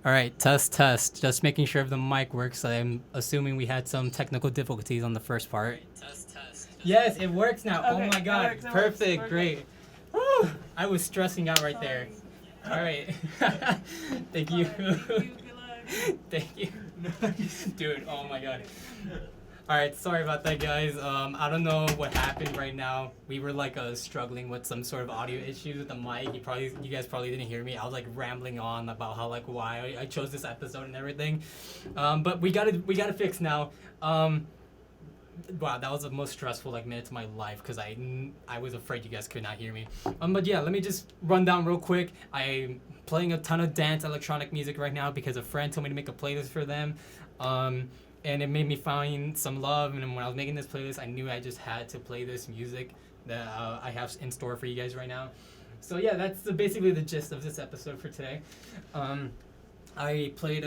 All right, test, test. Just making sure if the mic works. I'm assuming we had some technical difficulties on the first part. Test, test. Yes, it works now. Okay, oh my god, works, perfect, great. Woo! I was stressing out right there. All right, thank you. Thank you, dude. Oh my god. All right, sorry about that, guys. I don't know what happened right now. We were like struggling with some sort of audio issues with the mic. You guys probably didn't hear me. I was like rambling on about how like why I chose this episode and everything. But we got to fix now. Wow, that was the most stressful like minutes of my life because I was afraid you guys could not hear me. But yeah, let me just run down real quick. I'm playing a ton of dance electronic music right now because a friend told me to make a playlist for them. And it made me find some love. And when I was making this playlist, I knew I just had to play this music that I have in store for you guys right now. So yeah, that's basically the gist of this episode for today. I played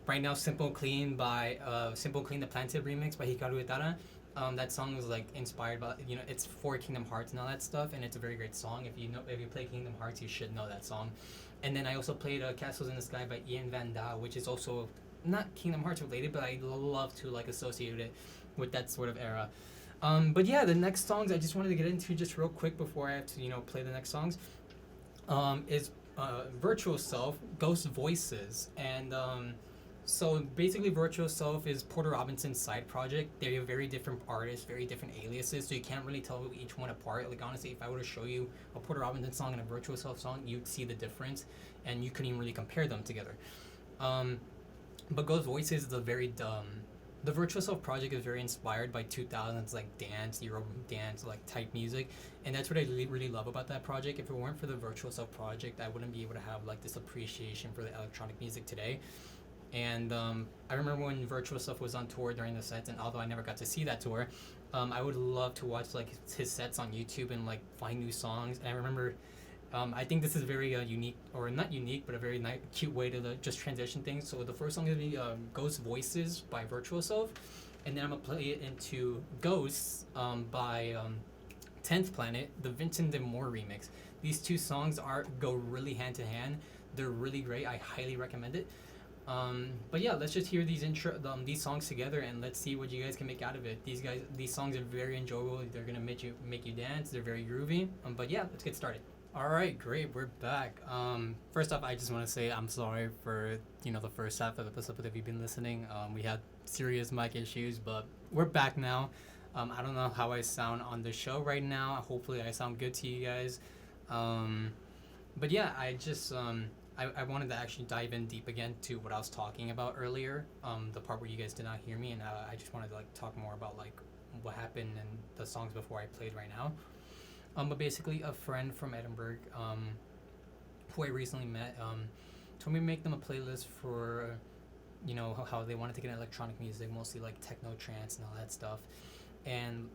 right now Simple Clean by Simple Clean the Planted remix by Hikaru Itara. That song was like inspired by it's for Kingdom Hearts and all that stuff, and it's a very great song. If you play Kingdom Hearts, you should know that song. And then I also played Castles in the Sky by Ian Van Da, which is also not Kingdom Hearts related, but I love to like associate it with that sort of era. But yeah, the next songs I just wanted to get into just real quick before I have to play the next songs. Is Virtual Self, Ghost Voices, and so basically Virtual Self is Porter Robinson's side project. They're very different artists, very different aliases, so you can't really tell each one apart. Like honestly, if I were to show you a Porter Robinson song and a Virtual Self song, you'd see the difference, and you couldn't even really compare them together. But Ghost Voices is a very the Virtual Self project is very inspired by 2000s like dance, Euro dance like type music, and that's what I really love about that project. If it weren't for the Virtual Self project, I wouldn't be able to have like this appreciation for the electronic music today. And I remember when Virtual Self was on tour during the sets, and although I never got to see that tour, I would love to watch like his sets on YouTube and like find new songs. And I remember I think this is very unique, or not unique, but a very cute way to just transition things. So the first song is going to be Ghost Voices by Virtual Self, and then I'm going to play it into Ghosts by 10th Planet, the Vincent de Moore remix. These two songs go really hand to hand. They're really great. I highly recommend it. But yeah, let's just hear these songs together, and let's see what you guys can make out of it. These songs are very enjoyable. They're gonna make you dance. They're very groovy. But yeah, let's get started. All right, great, we're back. First off, I just want to say I'm sorry for the first half of the episode if you've been listening. We had serious mic issues, but we're back now. I don't know how I sound on the show right now. Hopefully, I sound good to you guys. But yeah, I just I wanted to actually dive in deep again to what I was talking about earlier. The part where you guys did not hear me, and I just wanted to like talk more about like what happened and the songs before I played right now. But basically, a friend from Edinburgh, who I recently met, told me to make them a playlist for, how they wanted to get electronic music, mostly like techno, trance, and all that stuff. And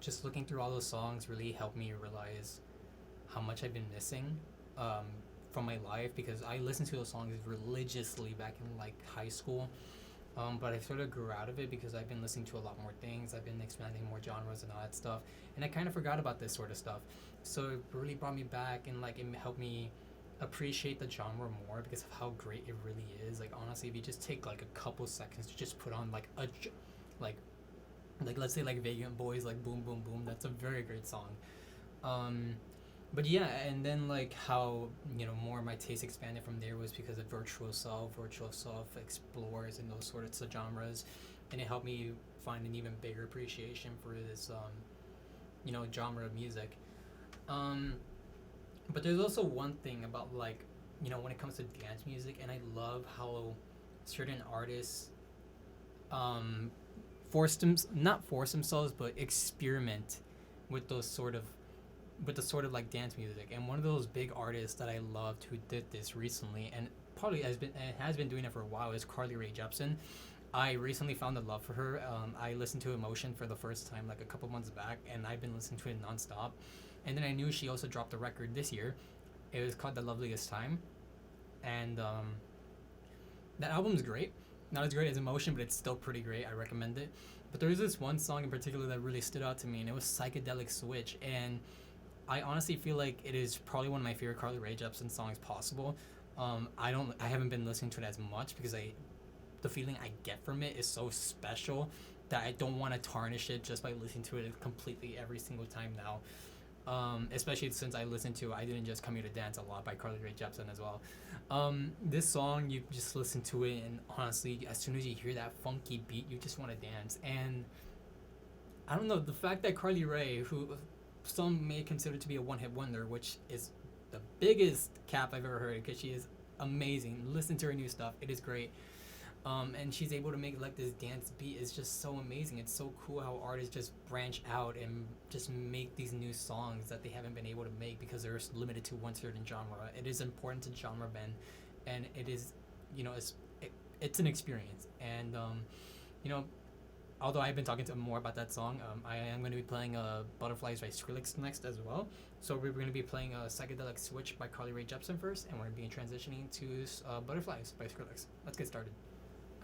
just looking through all those songs really helped me realize how much I've been missing from my life, because I listened to those songs religiously back in like high school. But I sort of grew out of it because I've been listening to a lot more things. I've been expanding more genres and all that stuff, and I kind of forgot about this sort of stuff. So it really brought me back, and like it helped me appreciate the genre more because of how great it really is. Like honestly, if you just take like a couple seconds to just put on like like let's say like Vagrant Boys, like Boom Boom Boom, that's a very great song. But yeah, and then like how more of my taste expanded from there was because of Virtual Self explores in those sorts of genres, and it helped me find an even bigger appreciation for this genre of music. But there's also one thing about like when it comes to dance music, and I love how certain artists not force themselves, but experiment with the sort of like dance music. And one of those big artists that I loved who did this recently, and probably has been doing it for a while, is Carly Rae Jepsen. I recently found a love for her. I listened to Emotion for the first time like a couple months back, and I've been listening to it nonstop. And then I knew she also dropped a record this year. It was called The Loveliest Time, and that album's great. Not as great as Emotion, but it's still pretty great. I recommend it. But there's this one song in particular that really stood out to me, and it was Psychedelic Switch. And I honestly feel like it is probably one of my favorite Carly Rae Jepsen songs possible. I haven't been listening to it as much because the feeling I get from it is so special that I don't want to tarnish it just by listening to it completely every single time now. Especially since I listened to I Didn't Just Come Here to Dance a lot by Carly Rae Jepsen as well. This song, you just listen to it, and honestly, as soon as you hear that funky beat, you just want to dance. And I don't know, the fact that Carly Rae, who some may consider to be a one-hit wonder, which is the biggest cap I've ever heard, because she is amazing. Listen to her new stuff; it is great. And she's able to make like this dance beat is just so amazing. It's so cool how artists just branch out and just make these new songs that they haven't been able to make because they're limited to one certain genre. It is important to genre bend, and it is, it's an experience. And you know, although I've been talking to more about that song, I am going to be playing Butterflies by Skrillex next as well. So we're going to be playing a Psychedelic Switch by Carly Rae Jepsen first, and we're going to be transitioning to Butterflies by Skrillex. Let's get started.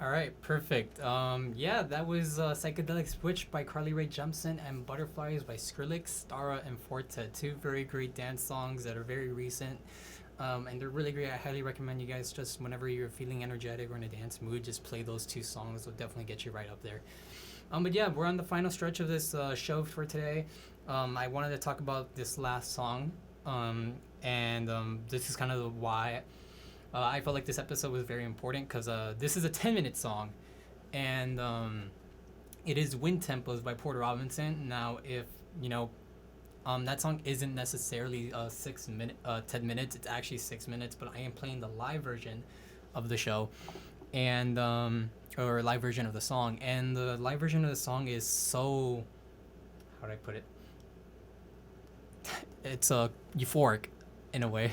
All right, perfect. Yeah, that was Psychedelic Switch by Carly Rae Jepsen and Butterflies by Skrillex, Stara, and Forte. Two very great dance songs that are very recent. And they're really great. I highly recommend you guys just whenever you're feeling energetic or in a dance mood, just play those two songs. They'll definitely get you right up there. But yeah, we're on the final stretch of this show for today. I wanted to talk about this last song. And this is kind of why I felt like this episode was very important because this is a 10-minute song, and it is Wind Tempos by Porter Robinson. Now, if that song isn't necessarily 10 minutes. It's actually 6 minutes, but I am playing the live version of the show, and or live version of the song. And the live version of the song is so, how do I put it? It's euphoric in a way.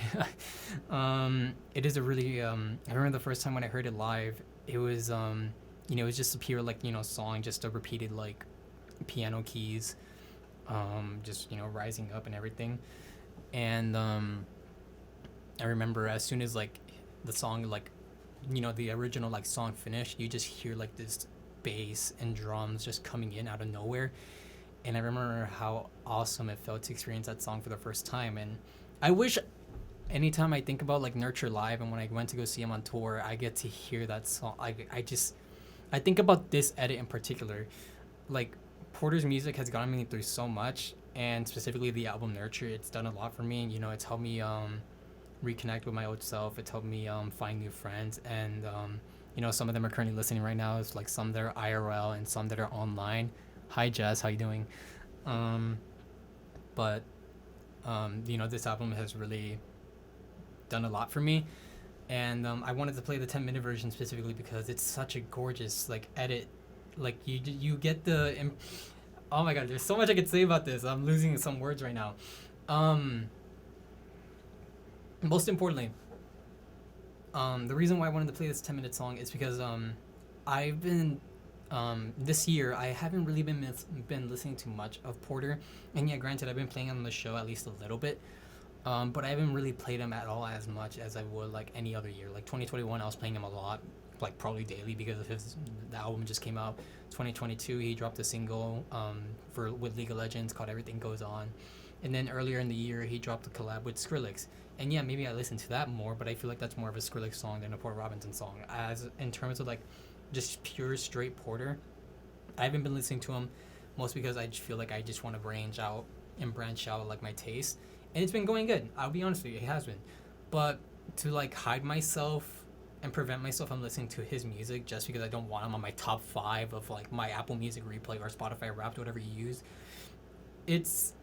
It is a really I remember the first time when I heard it live, it was it was just a pure song, just a repeated like piano keys, just rising up and everything. And I remember as soon as like the song the original like song finished, you just hear like this bass and drums just coming in out of nowhere. And I remember how awesome it felt to experience that song for the first time. And I wish anytime I think about like Nurture Live and when I went to go see him on tour, I get to hear that song. I think about this edit in particular. Like Porter's music has gotten me through so much, and specifically the album Nurture, it's done a lot for me. It's helped me reconnect with my old self. It's helped me find new friends, and some of them are currently listening right now. It's like some that are IRL and some that are online. Hi Jess, how you doing? But this album has really done a lot for me, and I wanted to play the 10-minute version specifically because it's such a gorgeous like edit. Like you get oh my god, there's so much I could say about this. I'm losing some words right now. Most importantly, the reason why I wanted to play this 10-minute song is because I've been this year I haven't really been listening to much of Porter, and yeah, granted I've been playing on the show at least a little bit, but I haven't really played him at all as much as I would like any other year. Like 2021 I was playing him a lot, like probably daily because of the album just came out. 2022 he dropped a single with League of Legends called Everything Goes On, and then earlier in the year he dropped a collab with Skrillex. And yeah, maybe I listened to that more, but I feel like that's more of a Skrillex song than a Porter Robinson song. As in terms of like just pure straight Porter, I haven't been listening to him, mostly because I just feel like I just want to branch out like my taste, and it's been going good. I'll be honest with you, it has been. But to like hide myself and prevent myself from listening to his music just because I don't want him on my top 5 of like my Apple Music replay or Spotify Wrapped, whatever you use, it's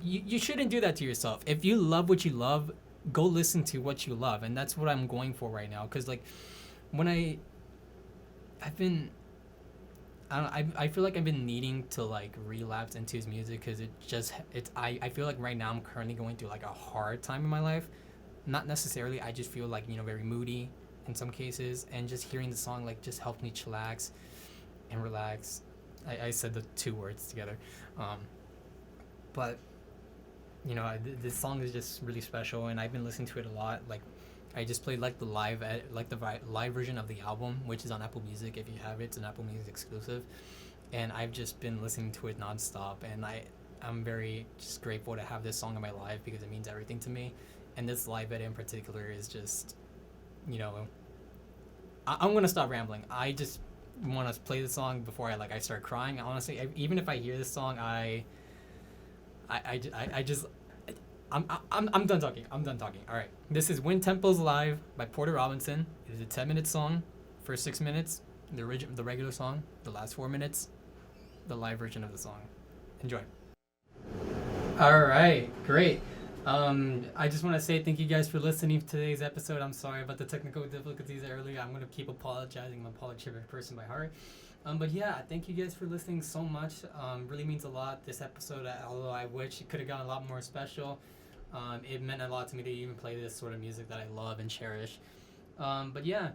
you shouldn't do that to yourself. If you love what you love, go listen to what you love, and that's what I'm going for right now. Because like when I've been, I feel like I've been needing to like relapse into his music because I feel like right now I'm currently going through like a hard time in my life. Not necessarily, I just feel like very moody in some cases, and just hearing the song like just helped me chillax and relax. I said the 2 words together, but this song is just really special, and I've been listening to it a lot. Like I just played like the live version of the album, which is on Apple Music. If you have it, it's an Apple Music exclusive, and I've just been listening to it nonstop. And I'm very just grateful to have this song in my life because it means everything to me. and this live edit in particular is just, you know, I'm gonna stop rambling. I just want to play the song before I start crying. Honestly, even if I hear this song, I just I'm done talking. I'm done talking. All right, this is Wind Temples Live by Porter Robinson. It is a 10-minute song. First 6 minutes, the regular song. The last 4 minutes, the live version of the song. Enjoy. All right, great. I just want to say thank you guys for listening to today's episode. I'm sorry about the technical difficulties earlier. I'm going to keep apologizing. I'm an apologetic person by heart. But yeah, thank you guys for listening so much. Really means a lot. This episode, although I wish it could have gotten a lot more special, it meant a lot to me to even play this sort of music that I love and cherish. But yeah,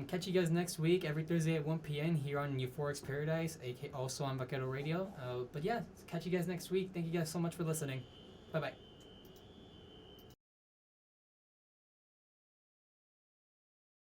catch you guys next week, every Thursday at 1 p.m. here on U4ric Paradise, also on Vaquero Radio. But yeah, catch you guys next week. Thank you guys so much for listening. Bye-bye.